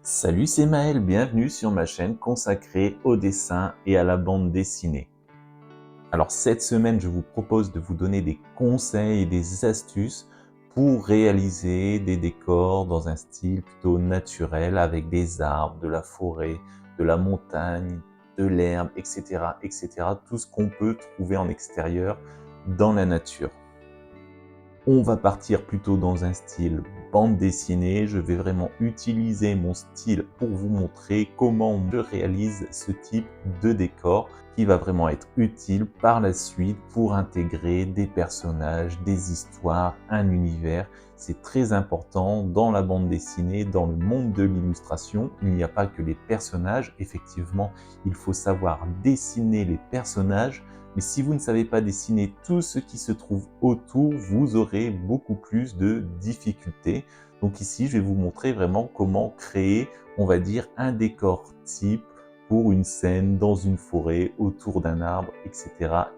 Salut, c'est Maël, bienvenue sur ma chaîne consacrée au dessin et à la bande dessinée. Alors cette semaine, je vous propose de vous donner des conseils et des astuces pour réaliser des décors dans un style plutôt naturel avec des arbres, de la forêt, de la montagne, de l'herbe, etc., etc. Tout ce qu'on peut trouver en extérieur dans la nature. On va partir plutôt dans un style bande dessinée. Je vais vraiment utiliser mon style pour vous montrer comment je réalise ce type de décor qui va vraiment être utile par la suite pour intégrer des personnages, des histoires, un univers. C'est très important dans la bande dessinée, dans le monde de l'illustration. Il n'y a pas que les personnages. Effectivement, il faut savoir dessiner les personnages, mais si vous ne savez pas dessiner tout ce qui se trouve autour, vous aurez beaucoup plus de difficultés. Donc ici, je vais vous montrer vraiment comment créer, on va dire, un décor type pour une scène dans une forêt, autour d'un arbre, etc.,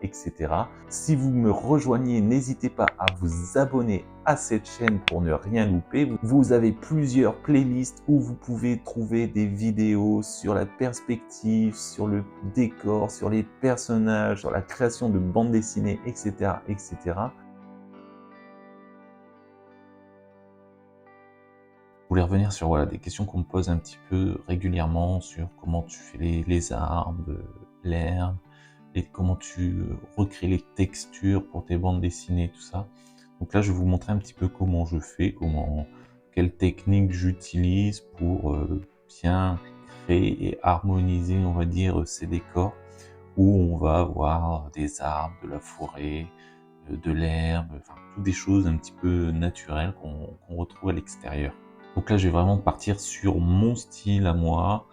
etc. Si vous me rejoignez, n'hésitez pas à vous abonner à cette chaîne pour ne rien louper. Vous avez plusieurs playlists où vous pouvez trouver des vidéos sur la perspective, sur le décor, sur les personnages, sur la création de bandes dessinées, etc., etc. Je voulais revenir sur des questions qu'on me pose un petit peu régulièrement sur comment tu fais les arbres, l'herbe, et comment tu recrées les textures pour tes bandes dessinées, tout ça. Donc là, je vais vous montrer un petit peu comment je fais, quelles techniques j'utilise pour bien créer et harmoniser, on va dire, ces décors où on va avoir des arbres, de la forêt, de l'herbe, enfin, toutes des choses un petit peu naturelles qu'on retrouve à l'extérieur. Donc là, je vais vraiment partir sur mon style à moi.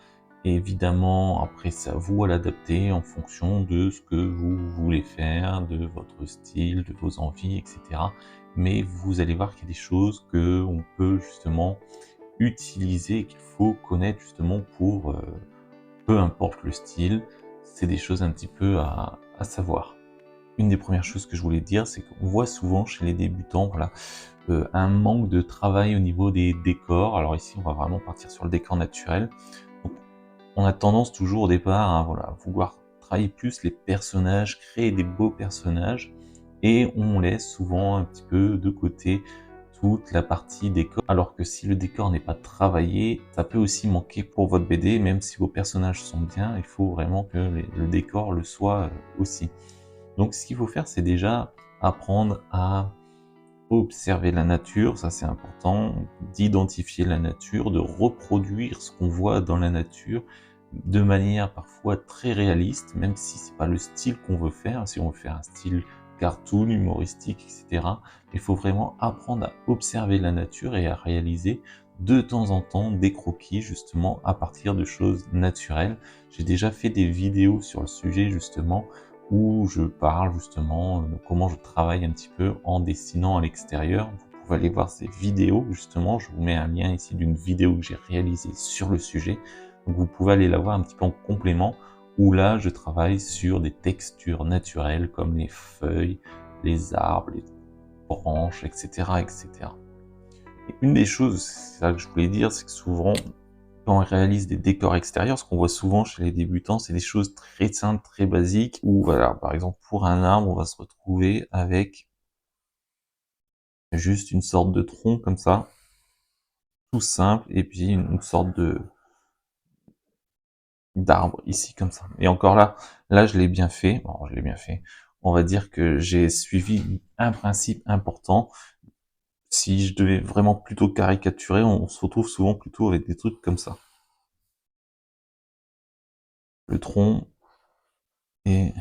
Et évidemment, après, c'est à vous à l'adapter en fonction de ce que vous voulez faire, de votre style, de vos envies, etc. Mais vous allez voir qu'il y a des choses que on peut justement utiliser et qu'il faut connaître justement pour, peu importe le style, c'est des choses un petit peu à savoir. Une des premières choses que je voulais dire, c'est qu'on voit souvent chez les débutants, voilà, un manque de travail au niveau des décors. Alors ici, on va vraiment partir sur le décor naturel. Donc, on a tendance toujours au départ à vouloir travailler plus les personnages, créer des beaux personnages, et on laisse souvent un petit peu de côté toute la partie décor. Alors que si le décor n'est pas travaillé, ça peut aussi manquer pour votre BD, même si vos personnages sont bien, il faut vraiment que le décor le soit aussi. Donc ce qu'il faut faire, c'est déjà apprendre à observer la nature, ça c'est important, d'identifier la nature, de reproduire ce qu'on voit dans la nature de manière parfois très réaliste, même si c'est pas le style qu'on veut faire, si on veut faire un style cartoon, humoristique, etc. Il faut vraiment apprendre à observer la nature et à réaliser de temps en temps des croquis justement à partir de choses naturelles. J'ai déjà fait des vidéos sur le sujet justement où je parle justement de comment je travaille un petit peu en dessinant à l'extérieur. Vous pouvez aller voir ces vidéos justement, je vous mets un lien ici d'une vidéo que j'ai réalisée sur le sujet. Donc vous pouvez aller la voir un petit peu en complément, où là je travaille sur des textures naturelles comme les feuilles, les arbres, les branches, etc., etc. Et une des choses, c'est ça que je voulais dire, c'est que souvent, quand on réalise des décors extérieurs, ce qu'on voit souvent chez les débutants, c'est des choses très simples, très basiques, où voilà, par exemple pour un arbre, on va se retrouver avec juste une sorte de tronc comme ça, tout simple, et puis une sorte de d'arbre ici comme ça. Et encore là je l'ai bien fait, bon je l'ai bien fait, on va dire que j'ai suivi un principe important. Si je devais vraiment plutôt caricaturer, on se retrouve souvent plutôt avec des trucs comme ça. Le tronc et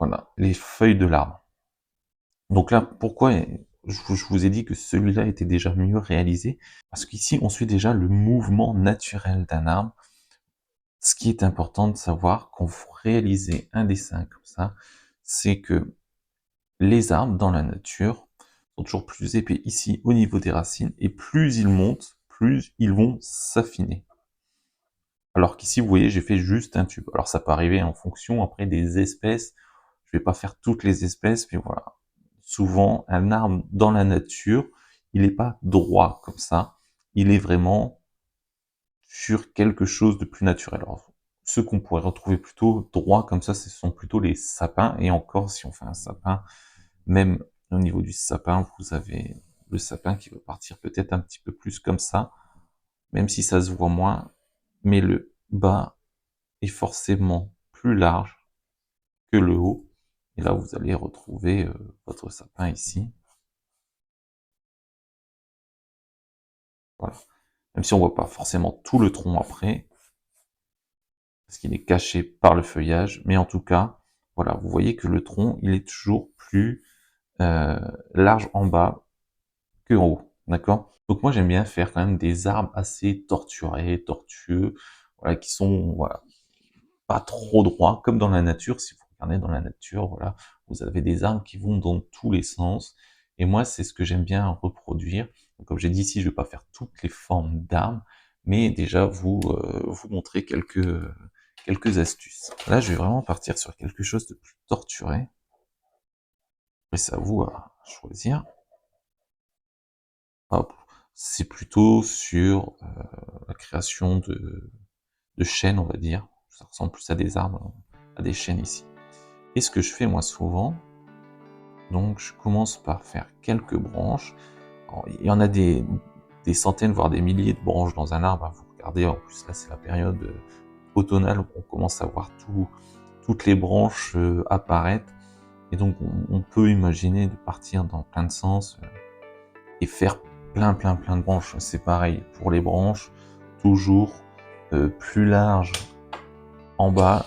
voilà, les feuilles de l'arbre. Donc là, pourquoi je vous ai dit que celui-là était déjà mieux réalisé? Parce qu'ici, on suit déjà le mouvement naturel d'un arbre. Ce qui est important de savoir quand vous réalisez un dessin comme ça, c'est que les arbres dans la nature sont toujours plus épais ici au niveau des racines, et plus ils montent, plus ils vont s'affiner. Alors qu'ici, vous voyez, j'ai fait juste un tube. Alors ça peut arriver en fonction après des espèces. Je vais pas faire toutes les espèces, mais voilà. Souvent, un arbre dans la nature, il n'est pas droit comme ça. il est vraiment sur quelque chose de plus naturel. Alors, ceux qu'on pourrait retrouver plutôt droits comme ça, ce sont plutôt les sapins, et encore, si on fait un sapin, même au niveau du sapin, vous avez le sapin qui va partir peut-être un petit peu plus comme ça, même si ça se voit moins, mais le bas est forcément plus large que le haut, et là vous allez retrouver votre sapin ici, voilà. Même si on voit pas forcément tout le tronc après, parce qu'il est caché par le feuillage, mais en tout cas, voilà, vous voyez que le tronc, il est toujours plus large en bas que en haut, d'accord? Donc moi j'aime bien faire quand même des arbres assez torturés, tortueux, voilà, qui sont, voilà, pas trop droits, comme dans la nature. Si vous regardez dans la nature, voilà, vous avez des arbres qui vont dans tous les sens, et moi c'est ce que j'aime bien reproduire. Donc, comme j'ai dit ici, je vais pas faire toutes les formes d'arbres, mais déjà vous montrer quelques astuces. Là, je vais vraiment partir sur quelque chose de plus torturé, et c'est à vous à choisir. Hop, c'est plutôt sur la création de chênes, on va dire. Ça ressemble plus à des arbres, à des chênes ici. Et ce que je fais moi souvent, donc je commence par faire quelques branches. Alors, il y en a des centaines, voire des milliers de branches dans un arbre, hein. Vous regardez, en plus là c'est la période automnale où on commence à voir toutes les branches apparaître. Et donc on peut imaginer de partir dans plein de sens et faire plein de branches. C'est pareil pour les branches, toujours plus large en bas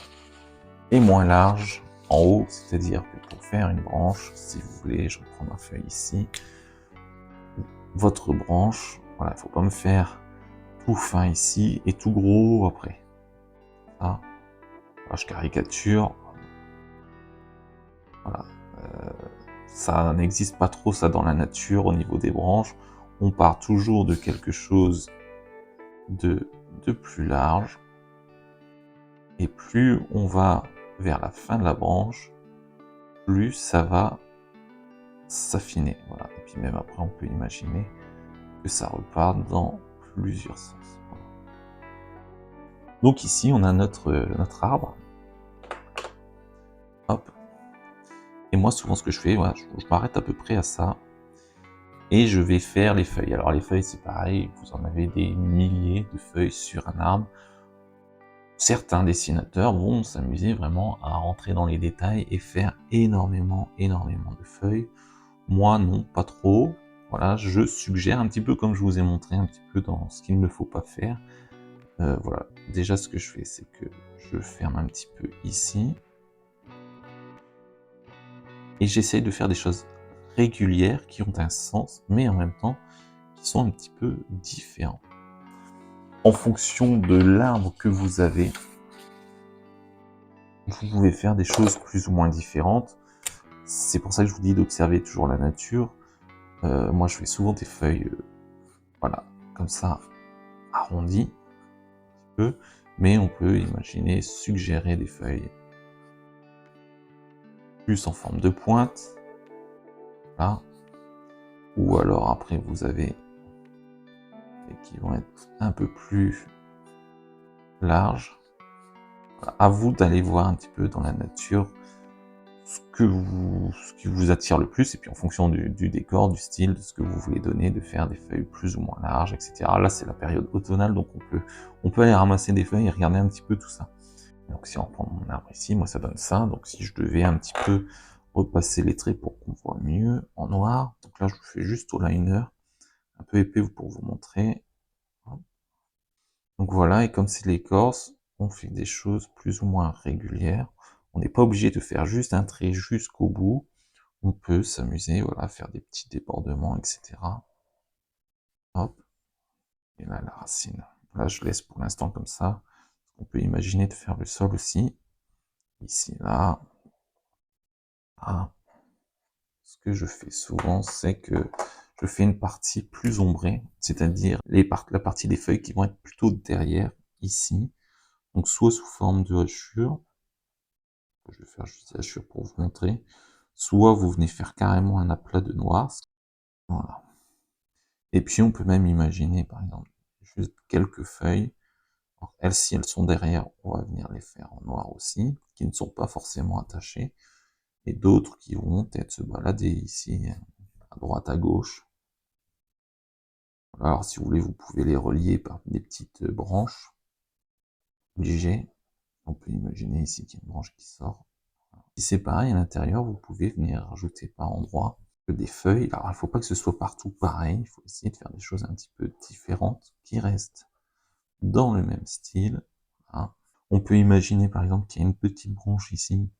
et moins large en haut. C'est-à-dire que pour faire une branche, si vous voulez, je reprends ma feuille ici, votre branche, voilà, il ne faut pas me faire tout fin ici et tout gros après. Ça, voilà, je caricature, voilà. Ça n'existe pas trop ça dans la nature au niveau des branches. On part toujours de quelque chose de, de plus large, et plus on va vers la fin de la branche, plus ça va s'affiner. Voilà. Et puis même après, on peut imaginer que ça repart dans plusieurs sens. Voilà. Donc ici, on a notre arbre. Hop. Et moi, souvent, ce que je fais, voilà, je m'arrête à peu près à ça. Et je vais faire les feuilles. Alors les feuilles, c'est pareil, vous en avez des milliers de feuilles sur un arbre. Certains dessinateurs vont s'amuser vraiment à rentrer dans les détails et faire énormément de feuilles. Moi, non, pas trop. Voilà, je suggère un petit peu comme je vous ai montré un petit peu dans ce qu'il ne faut pas faire. Voilà, déjà ce que je fais, c'est que je ferme un petit peu ici. Et j'essaye de faire des choses régulières qui ont un sens, mais en même temps qui sont un petit peu différents. En fonction de l'arbre que vous avez, vous pouvez faire des choses plus ou moins différentes. C'est pour ça que je vous dis d'observer toujours la nature. Moi, je fais souvent des feuilles, voilà, comme ça, arrondies, un peu, mais on peut imaginer suggérer des feuilles plus en forme de pointe, là, ou alors après vous avez et qui vont être un peu plus larges. Voilà. À vous d'aller voir un petit peu dans la nature ce qui vous attire le plus, et puis en fonction du décor, du style, de ce que vous voulez donner, de faire des feuilles plus ou moins larges, etc. Là, c'est la période automnale, donc on peut aller ramasser des feuilles et regarder un petit peu tout ça. Donc si on prend mon arbre ici, moi ça donne ça. Donc si je devais un petit peu repasser les traits pour qu'on voit mieux en noir, donc là je fais juste au liner, un peu épais pour vous montrer. Donc voilà, et comme c'est l'écorce, on fait des choses plus ou moins régulières. On n'est pas obligé de faire juste un trait jusqu'au bout. On peut s'amuser, voilà, à faire des petits débordements, etc. Hop, et là la racine. Là je laisse pour l'instant comme ça. On peut imaginer de faire le sol aussi. Ici, là. Ah. Ce que je fais souvent, c'est que je fais une partie plus ombrée, c'est-à-dire la partie des feuilles qui vont être plutôt derrière, ici. Donc soit sous forme de hachure, je vais faire juste la hachure pour vous montrer, soit vous venez faire carrément un aplat de noir. Voilà. Et puis on peut même imaginer, par exemple, juste quelques feuilles. Alors, elles, si elles sont derrière, on va venir les faire en noir aussi, qui ne sont pas forcément attachées, et d'autres qui vont peut-être se balader ici, à droite, à gauche. Alors si vous voulez, vous pouvez les relier par des petites branches obligées. On peut imaginer ici qu'il y a une branche qui sort. Si c'est pareil à l'intérieur, vous pouvez venir rajouter par endroits des feuilles. Alors il ne faut pas que ce soit partout pareil, il faut essayer de faire des choses un petit peu différentes qui restent dans le même style. Voilà. On peut imaginer par exemple qu'il y a une petite branche ici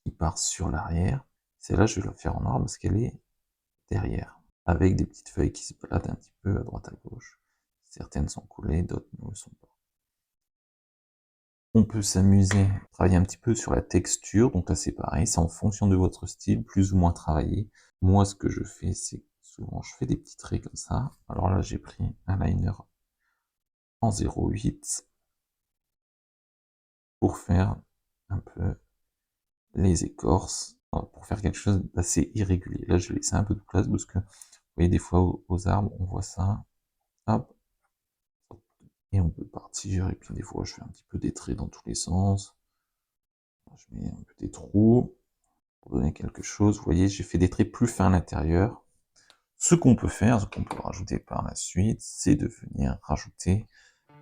qui part sur l'arrière. Celle-là, je vais la faire en noir parce qu'elle est derrière, avec des petites feuilles qui se baladent un petit peu à droite à gauche. Certaines sont collées, d'autres ne le sont pas. On peut s'amuser, travailler un petit peu sur la texture, donc là c'est pareil, c'est en fonction de votre style, plus ou moins travaillé. Moi ce que je fais, c'est souvent je fais des petits traits comme ça. Alors là j'ai pris un liner en 0,8 pour faire un peu les écorces, pour faire quelque chose d'assez irrégulier. Là je laisse un peu de place parce que, vous voyez, des fois aux arbres, on voit ça, hop, et on peut partir, et puis des fois je fais un petit peu des traits dans tous les sens. Je mets un peu des trous pour donner quelque chose. Vous voyez, j'ai fait des traits plus fins à l'intérieur. Ce qu'on peut faire, ce qu'on peut rajouter par la suite, c'est de venir rajouter,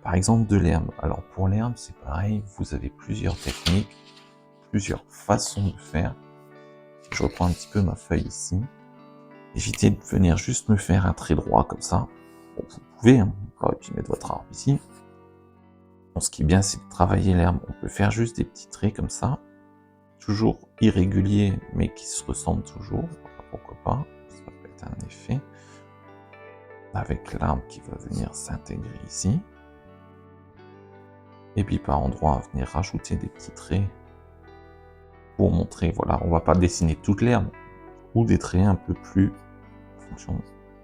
par exemple, de l'herbe. Alors pour l'herbe, c'est pareil, vous avez plusieurs techniques, plusieurs façons de faire. Je reprends un petit peu ma feuille ici. Évitez de venir juste me faire un trait droit comme ça. Bon, vous pouvez, hein, et puis mettre votre arbre ici. Bon, ce qui est bien, c'est de travailler l'herbe. On peut faire juste des petits traits comme ça, toujours irréguliers, mais qui se ressemblent toujours. Pourquoi pas, ça peut être un effet. Avec l'arbre qui va venir s'intégrer ici. Et puis par endroit, venir rajouter des petits traits pour montrer, voilà, on va pas dessiner toute l'herbe, ou des traits un peu plus, en fonction de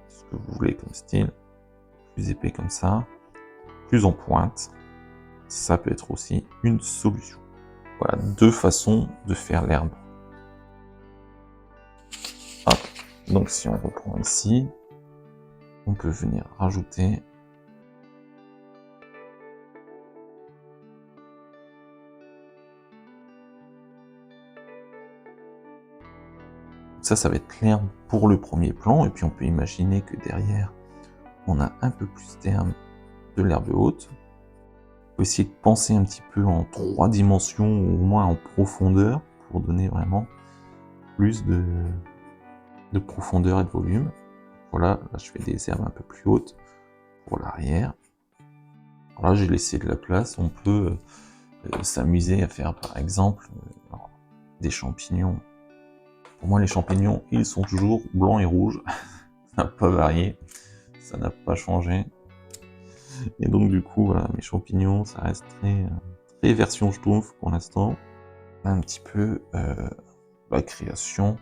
ce que vous voulez comme style, plus épais comme ça, plus en pointe. Ça peut être aussi une solution. Voilà, deux façons de faire l'herbe. Donc si on reprend ici, on peut venir rajouter ça va être l'herbe pour le premier plan, et puis on peut imaginer que derrière, on a un peu plus d'herbe, de l'herbe haute. On peut essayer de penser un petit peu en 3 dimensions, ou au moins en profondeur, pour donner vraiment plus de profondeur et de volume. Voilà, là je fais des herbes un peu plus hautes pour l'arrière. Là j'ai laissé de la place, on peut s'amuser à faire par exemple des champignons. Pour moi les champignons, ils sont toujours blancs et rouges, ça n'a pas varié, ça n'a pas changé. Et donc du coup, voilà, mes champignons, ça reste très version Schtroumpf pour l'instant. Un petit peu la création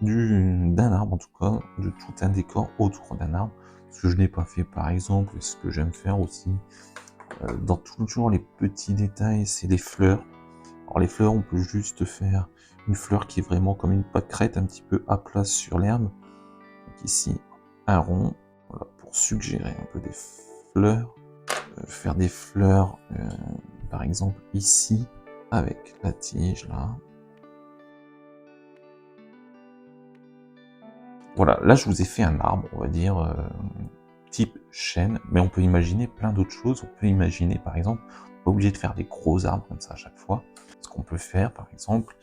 d'un arbre, en tout cas, de tout un décor autour d'un arbre. Ce que je n'ai pas fait par exemple, et ce que j'aime faire aussi, dans toujours les petits détails, c'est les fleurs. Alors les fleurs, on peut juste faire une fleur qui est vraiment comme une pâquerette, un petit peu à plat sur l'herbe. Donc ici, un rond, voilà, pour suggérer un peu des fleurs. Faire des fleurs, par exemple ici, avec la tige là. Voilà, là je vous ai fait un arbre, on va dire, type chêne, mais on peut imaginer plein d'autres choses. On peut imaginer par exemple, pas obligé de faire des gros arbres comme ça à chaque fois. Ce qu'on peut faire par exemple,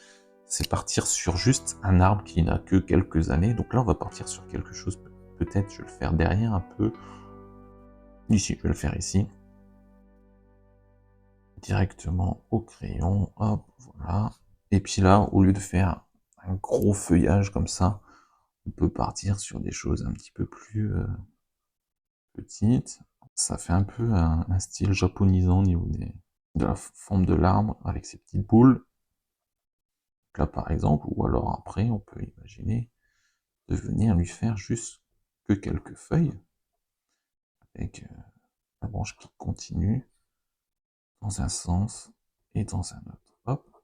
c'est partir sur juste un arbre qui n'a que quelques années. Donc là on va partir sur quelque chose, peut-être je vais le faire derrière un peu. Ici, je vais le faire ici. Directement au crayon, hop, voilà. Et puis là, au lieu de faire un gros feuillage comme ça, on peut partir sur des choses un petit peu plus petites. Ça fait un peu un style japonisant au niveau de la forme de l'arbre, avec ces petites boules. Là par exemple, ou alors après, on peut imaginer de venir lui faire juste que quelques feuilles, avec la branche qui continue dans un sens et dans un autre. Hop.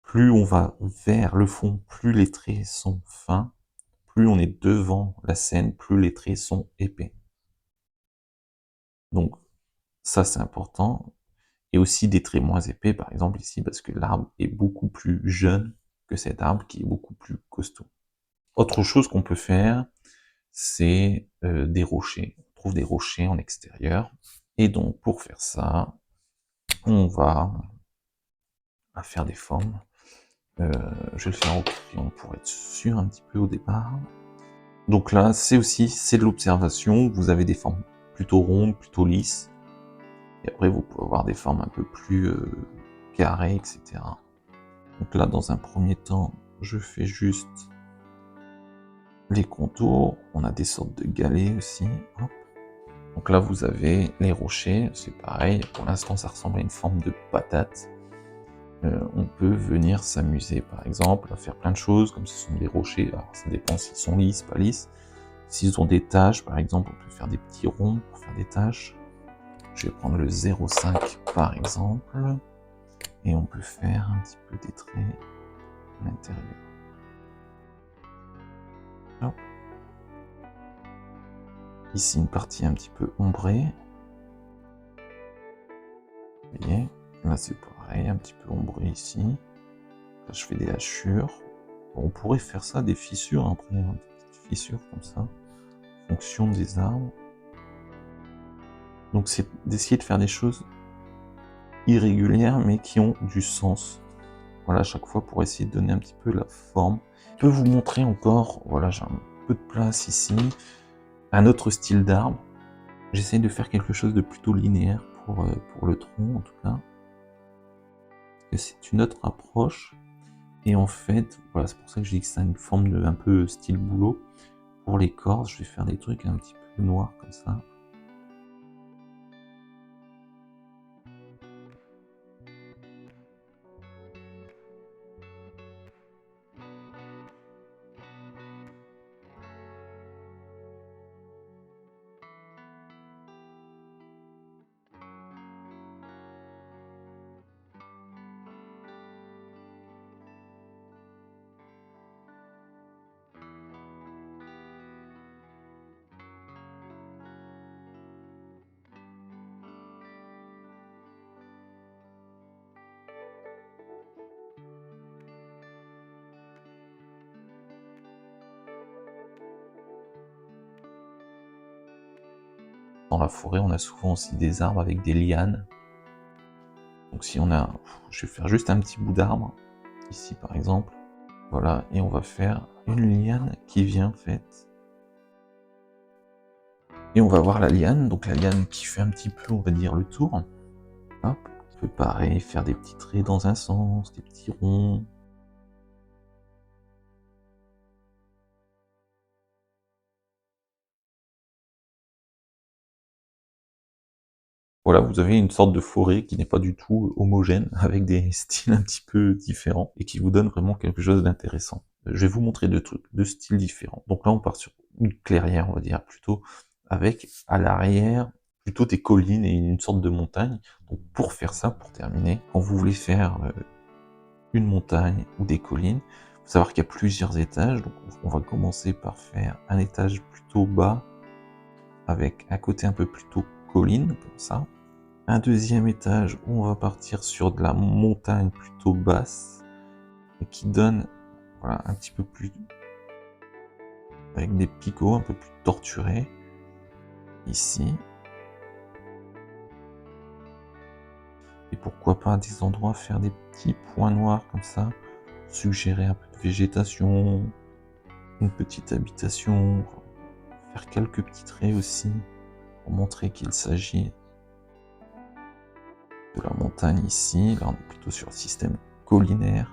Plus on va vers le fond, plus les traits sont fins, plus on est devant la scène, plus les traits sont épais. Donc ça c'est important. Et aussi des traits moins épais, par exemple ici, parce que l'arbre est beaucoup plus jeune que cet arbre qui est beaucoup plus costaud. Autre chose qu'on peut faire, c'est des rochers. On trouve des rochers en extérieur. Et donc pour faire ça, on va faire des formes. Je vais le faire au crayon pour être sûr un petit peu au départ. Donc là, c'est de l'observation. Vous avez des formes plutôt rondes, plutôt lisses. Et après, vous pouvez avoir des formes un peu plus carrées, etc. Donc là, dans un premier temps, je fais juste les contours. On a des sortes de galets aussi. Hop. Donc là, vous avez les rochers. C'est pareil. Pour l'instant, ça ressemble à une forme de patate. On peut venir s'amuser, par exemple, à faire plein de choses, comme ce sont des rochers. Alors, ça dépend s'ils sont lisses, pas lisses. S'ils ont des taches, par exemple, on peut faire des petits ronds pour faire des taches. Je vais prendre le 0,5 par exemple. Et on peut faire un petit peu des traits à l'intérieur. Hop. Ici, une partie un petit peu ombrée. Vous voyez, là c'est pareil, un petit peu ombré ici. Là, je fais des hachures. Bon, on pourrait faire ça, des fissures, après, hein, des petites fissures comme ça, en fonction des arbres. Donc c'est d'essayer de faire des choses irrégulières, mais qui ont du sens. Voilà, à chaque fois pour essayer de donner un petit peu la forme. Je peux vous montrer encore, voilà, j'ai un peu de place ici, un autre style d'arbre. J'essaye de faire quelque chose de plutôt linéaire pour le tronc en tout cas. C'est une autre approche. Et en fait, voilà, c'est pour ça que je dis que c'est une forme de un peu style boulot. Pour les cordes, je vais faire des trucs un petit peu noirs comme ça. Dans la forêt, on a souvent aussi des arbres avec des lianes. Donc si on a, je vais faire juste un petit bout d'arbre, ici par exemple. Voilà, et on va faire une liane qui vient en fait. Et on va voir la liane, donc la liane qui fait un petit peu, on va dire, le tour. Hop, on peut pareil, faire des petits traits dans un sens, des petits ronds. Voilà, vous avez une sorte de forêt qui n'est pas du tout homogène, avec des styles un petit peu différents, et qui vous donne vraiment quelque chose d'intéressant. Je vais vous montrer deux trucs, deux styles différents. Donc là, on part sur une clairière, on va dire, plutôt, avec à l'arrière, plutôt des collines et une sorte de montagne. Donc pour faire ça, pour terminer, quand vous voulez faire une montagne ou des collines, il faut savoir qu'il y a plusieurs étages. Donc on va commencer par faire un étage plutôt bas, avec un côté un peu plutôt colline, comme ça. Un deuxième étage où on va partir sur de la montagne plutôt basse, et qui donne, voilà, un petit peu plus, avec des picots un peu plus torturés, ici. Et pourquoi pas à des endroits faire des petits points noirs comme ça, suggérer un peu de végétation, une petite habitation, faire quelques petits traits aussi, pour montrer qu'il s'agit de la montagne ici. Là on est plutôt sur le système collinaire.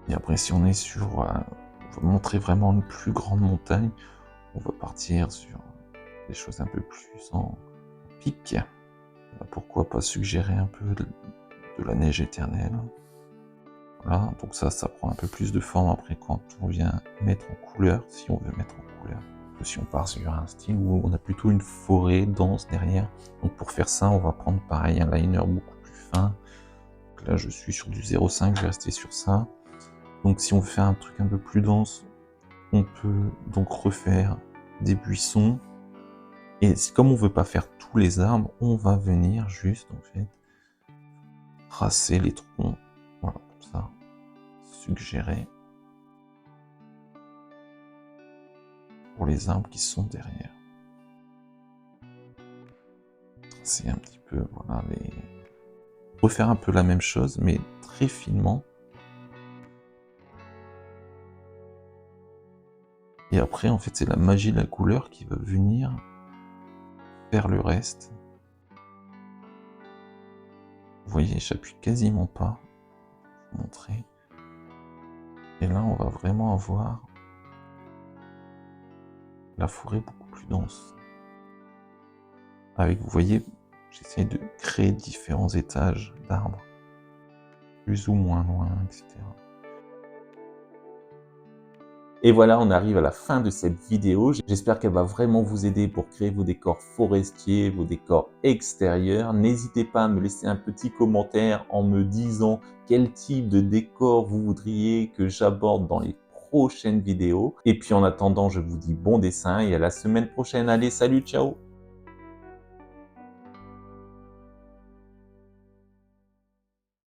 Et après si on est sur, on va montrer vraiment une plus grande montagne, on va partir sur des choses un peu plus en pic. Pourquoi pas suggérer un peu de la neige éternelle. Voilà, donc ça prend un peu plus de forme après quand on vient mettre en couleur, si on veut mettre en couleur. Si on part sur un style où on a plutôt une forêt dense derrière, donc pour faire ça, on va prendre pareil un liner beaucoup plus fin. Donc là, je suis sur du 0,5, je vais rester sur ça. Donc si on veut faire un truc un peu plus dense, on peut donc refaire des buissons. Et comme on veut pas faire tous les arbres, on va venir juste en fait tracer les troncs, voilà, comme ça, suggérer pour les arbres qui sont derrière. C'est un petit peu, voilà, refaire un peu la même chose, mais très finement. Et après, en fait, c'est la magie de la couleur qui va venir faire le reste. Vous voyez, j'appuie quasiment pas. Je vais vous montrer. Et là, on va vraiment avoir la forêt beaucoup plus dense. Avec, vous voyez, j'essaie de créer différents étages d'arbres, plus ou moins loin, etc. Et voilà, on arrive à la fin de cette vidéo. J'espère qu'elle va vraiment vous aider pour créer vos décors forestiers, vos décors extérieurs. N'hésitez pas à me laisser un petit commentaire en me disant quel type de décor vous voudriez que j'aborde dans les prochaines vidéos. Et puis en attendant, je vous dis bon dessin et à la semaine prochaine. Allez, salut, ciao!